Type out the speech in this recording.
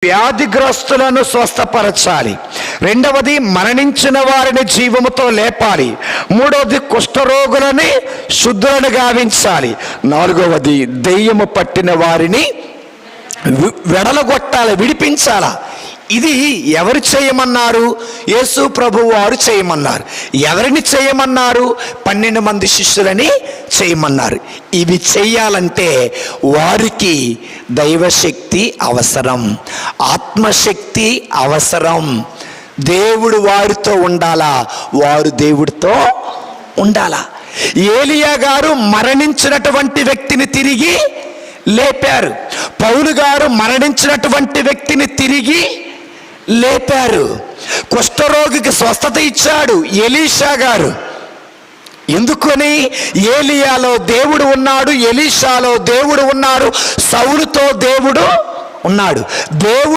వ్యాధిగ్రస్తులను స్వస్థపరచాలి. రెండవది మరణించిన వారిని జీవముతో లేపాలి. మూడవది కుష్ఠరోగులని శుద్ధులను గావించాలి. నాలుగవది దెయ్యము పట్టిన వారిని వెడలగొట్టాలి, విడిపించాలా. ఇది ఎవరు చేయమన్నారు? యేసు ప్రభువు వారు చేయమన్నారు. ఎవరిని చేయమన్నారు? 12 మంది శిష్యులని చేయమన్నారు. ఇవి చేయాలంటే వారికి దైవశక్తి అవసరం, ఆత్మశక్తి అవసరం. దేవుడు వారితో ఉండాలా, వారు దేవుడితో ఉండాలా. ఏలియా గారు మరణించినటువంటి వ్యక్తిని తిరిగి లేపారు. పౌలు గారు మరణించినటువంటి వ్యక్తిని తిరిగి లేపారు. కుష్ఠరోగికి స్వస్థత ఇచ్చాడు ఎలీషా గారు. ఎందుకని? ఏలియాలో దేవుడు ఉన్నాడు, ఎలీషాలో దేవుడు ఉన్నాడు, సౌలుతో దేవుడు ఉన్నాడు. దేవుడు